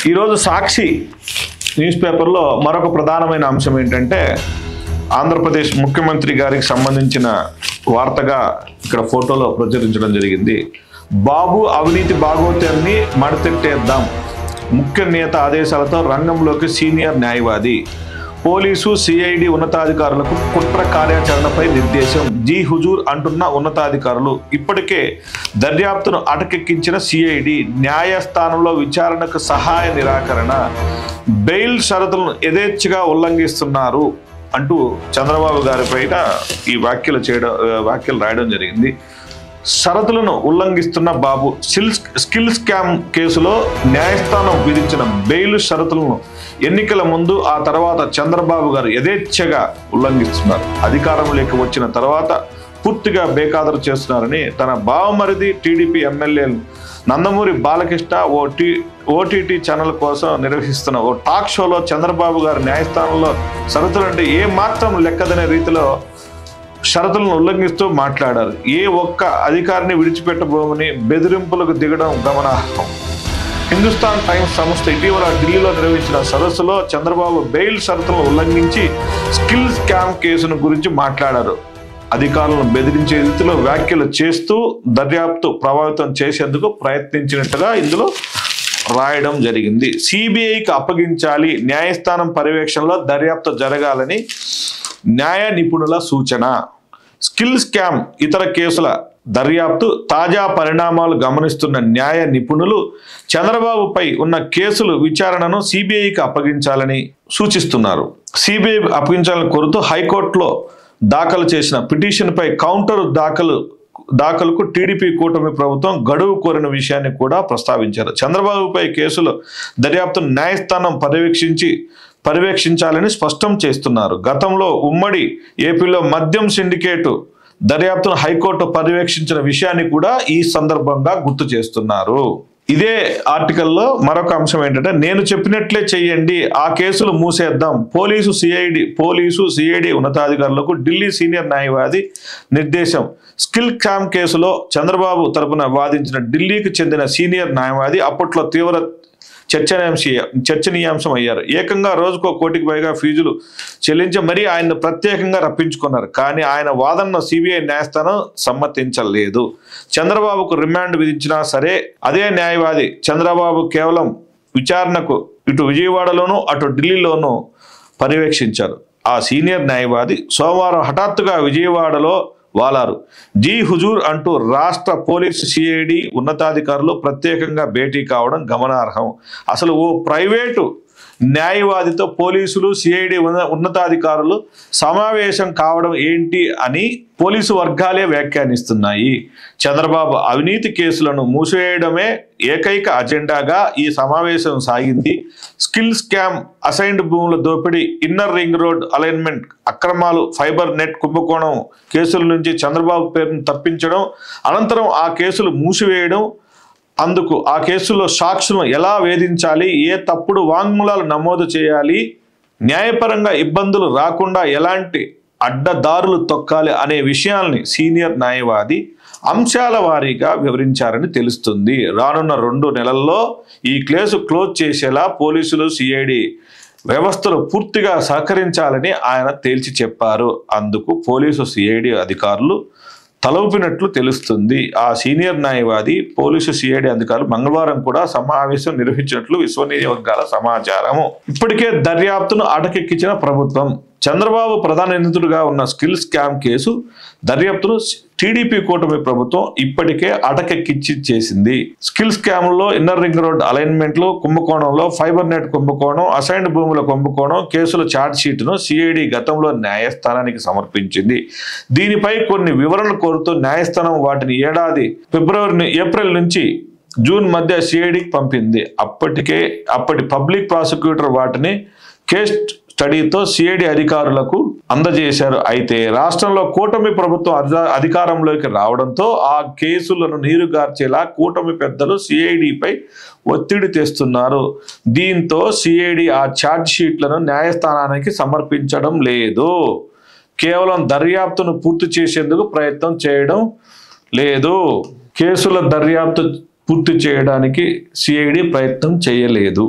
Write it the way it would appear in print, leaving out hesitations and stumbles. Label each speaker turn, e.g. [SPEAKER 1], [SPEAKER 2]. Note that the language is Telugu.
[SPEAKER 1] ఈరోజు సాక్షి న్యూస్ పేపర్లో మరొక ప్రధానమైన అంశం ఏంటంటే ఆంధ్రప్రదేశ్ ముఖ్యమంత్రి గారికి సంబంధించిన వార్తగా ఇక్కడ ఫోటోలో ప్రచురించడం జరిగింది. బాబు అవినీతి భాగోత్యాన్ని మడతెట్టేద్దాం, ముఖ్య నేత ఆదేశాలతో రంగంలోకి సీనియర్ న్యాయవాది. పోలీసు సిఐడి ఉన్నతాధికారులకు కుట్ర కార్యాచరణపై నిర్దేశం. జీ హుజూర్ అంటున్న ఉన్నతాధికారులు. ఇప్పటికే దర్యాప్తును అటకెక్కించిన సిఐడి న్యాయస్థానంలో విచారణకు సహాయ నిరాకరణ, బెయిల్ షరతులను యథేచ్ఛగా ఉల్లంఘిస్తున్నారు అంటూ చంద్రబాబు గారి పైన ఈ వ్యాఖ్యలు రాయడం జరిగింది. షరతులను ఉల్లంఘిస్తున్న బాబు స్కిల్ స్కామ్ కేసులో న్యాయస్థానం విధించిన బెయిల్ షరతులను ఎన్నికల ముందు ఆ తర్వాత చంద్రబాబు గారు యథేచ్ఛగా ఉల్లంఘిస్తున్నారు. అధికారంలోకి వచ్చిన తర్వాత పూర్తిగా బేఖాతరు చేస్తున్నారని తన బావమరిది TDP MLA Nandamuri Balakrishna OTT channel కోసం నిర్వహిస్తున్న ఓ టాక్ షోలో చంద్రబాబు గారు న్యాయస్థానంలో షరతులంటే ఏ మాత్రం లెక్కదనే రీతిలో షరతులను ఉల్లంఘిస్తూ మాట్లాడారు. ఏ ఒక్క అధికారిని విడిచిపెట్టబోమని బెదిరింపులకు దిగడం గమనార్హం. హిందుస్థాన్ టైమ్స్ సంస్థ ఇటీవల ఢిల్లీలో నిర్వహించిన సదస్సులో చంద్రబాబు బెయిల్ షరతులను ఉల్లంఘించి స్కిల్ స్కామ్ కేసును గురించి మాట్లాడారు. అధికారులను బెదిరించే రీతిలో వ్యాఖ్యలు చేస్తూ దర్యాప్తు ప్రభావితం చేసేందుకు ప్రయత్నించినట్టుగా ఇందులో రాయడం జరిగింది. సిబిఐకి అప్పగించాలి, న్యాయస్థానం పర్యవేక్షణలో దర్యాప్తు జరగాలని న్యాయ నిపుణుల సూచన. స్కిల్ స్కామ్ ఇతర కేసుల దర్యాప్తు తాజా పరిణామాలు గమనిస్తున్న న్యాయ నిపుణులు చంద్రబాబుపై ఉన్న కేసులు విచారణను సిబిఐకి అప్పగించాలని సూచిస్తున్నారు. సిబిఐ అప్పగించాలని కోరుతూ హైకోర్టులో దాఖలు చేసిన పిటిషన్పై కౌంటర్ దాఖలుకు టీడీపీ కూటమి ప్రభుత్వం గడువు కోరిన విషయాన్ని కూడా ప్రస్తావించారు. చంద్రబాబుపై కేసుల దర్యాప్తును న్యాయస్థానం పర్యవేక్షించాలని స్పష్టం చేస్తున్నారు. గతంలో ఉమ్మడి ఏపీలో మద్యం సిండికేటు దర్యాప్తును హైకోర్టు పర్యవేక్షించిన విషయాన్ని కూడా ఈ సందర్భంగా గుర్తు చేస్తున్నారు. ఇదే ఆర్టికల్లో మరొక అంశం ఏంటంటే, నేను చెప్పినట్లే చెయ్యండి, ఆ కేసులు మూసేద్దాం. పోలీసు సిఐడి ఉన్నతాధికారులకు ఢిల్లీ సీనియర్ న్యాయవాది నిర్దేశం. స్కిల్ స్కామ్ కేసులో చంద్రబాబు తరపున వాదించిన ఢిల్లీకి చెందిన సీనియర్ న్యాయవాది అప్పట్లో తీవ్ర చర్చనీయాంశం అయ్యారు. ఏకంగా రోజుకో కోటికి పైగా ఫీజులు చెల్లించి మరీ ఆయన ప్రత్యేకంగా రప్పించుకున్నారు. కానీ ఆయన వాదనను సిబిఐ న్యాయస్థానం సమ్మతించలేదు. చంద్రబాబుకు రిమాండ్ విధించినా సరే అదే న్యాయవాది చంద్రబాబు కేవలం విచారణకు ఇటు విజయవాడలోనూ అటు ఢిల్లీలోనూ పర్యవేక్షించారు. ఆ సీనియర్ న్యాయవాది సోమవారం హఠాత్తుగా విజయవాడలో వాలారు. జీ హుజూర్ అంటూ రాష్ట్ర పోలీసు సిఐడి ఉన్నతాధికారులు ప్రత్యేకంగా భేటీ కావడం గమనార్హం. అసలు ఓ ప్రైవేటు న్యాయవాదితో పోలీసులు సిఐడి ఉన్నతాధికారులు సమావేశం కావడం ఏంటి అని పోలీసు వర్గాలే వ్యాఖ్యానిస్తున్నాయి. చంద్రబాబు అవినీతి కేసులను మూసివేయడమే ఏకైక అజెండాగా ఈ సమావేశం సాగింది. స్కిల్ స్కామ్, అసైన్డ్ భూముల దోపిడీ, ఇన్నర్ రింగ్ రోడ్ అలైన్మెంట్ అక్రమాలు, ఫైబర్ నెట్ కుంభకోణం కేసుల నుంచి చంద్రబాబు పేరును తప్పించడం, అనంతరం ఆ కేసులు మూసివేయడం, అందుకు ఆ కేసుల్లో సాక్షులను ఎలా వేధించాలి, ఏ తప్పుడు వాంగ్మూలాలు నమోదు చేయాలి, న్యాయపరంగా ఇబ్బందులు రాకుండా ఎలాంటి అడ్డదారులు తొక్కాలి అనే విషయాల్ని సీనియర్ న్యాయవాది అంశాల వారీగా వివరించారని తెలుస్తుంది. రానున్న 2 నెలల్లో ఈ కేసు క్లోజ్ చేసేలా పోలీసులు సిఐడి వ్యవస్థలు పూర్తిగా సహకరించాలని ఆయన తేల్చి చెప్పారు. అందుకు పోలీసు సిఐడి అధికారులు తలూపినట్లు తెలుస్తుంది. ఆ సీనియర్ న్యాయవాది పోలీసు సిఐడి అధికారులు మంగళవారం కూడా సమావేశం నిర్వహించినట్లు విశ్వసనీయ వర్గాల సమాచారము. ఇప్పటికే దర్యాప్తును అటకెక్కించిన ప్రభుత్వం. చంద్రబాబు ప్రధాన నిందితుడిగా ఉన్న స్కిల్ స్కామ్ కేసు దర్యాప్తును టీడీపీ కూటమి ప్రభుత్వం ఇప్పటికే అటకెక్కించి చేసింది. స్కిల్ స్కామ్లో ఇన్నర్ రింగ్ రోడ్ అలైన్మెంట్లు కుంభకోణంలో, ఫైబర్ నెట్ కుంభకోణం, అసైన్డ్ భూముల కుంభకోణం కేసుల ఛార్జ్ షీట్ను సిఐడి గతంలో న్యాయస్థానానికి సమర్పించింది. దీనిపై కొన్ని వివరణలు కోరుతూ న్యాయస్థానం వాటిని ఏప్రిల్ నుంచి జూన్ మధ్య సిఐడికి పంపింది. అప్పటి పబ్లిక్ ప్రాసిక్యూటర్ వాటిని కేస్ స్టడీతో సిఐడి అధికారులకు అందజేశారు. అయితే రాష్ట్రంలో కూటమి ప్రభుత్వం అధికారంలోకి రావడంతో ఆ కేసులను నీరుగార్చేలా కూటమి పెద్దలు సిఐడిపై ఒత్తిడి తెస్తున్నారు. దీంతో సిఐడి ఆ ఛార్జ్ షీట్లను న్యాయస్థానానికి సమర్పించడం లేదు. కేవలం దర్యాప్తును పూర్తి చేసేందుకు ప్రయత్నం చేయడం లేదు. కేసుల దర్యాప్తు పూర్తి చేయడానికి సిఐడి ప్రయత్నం చేయలేదు.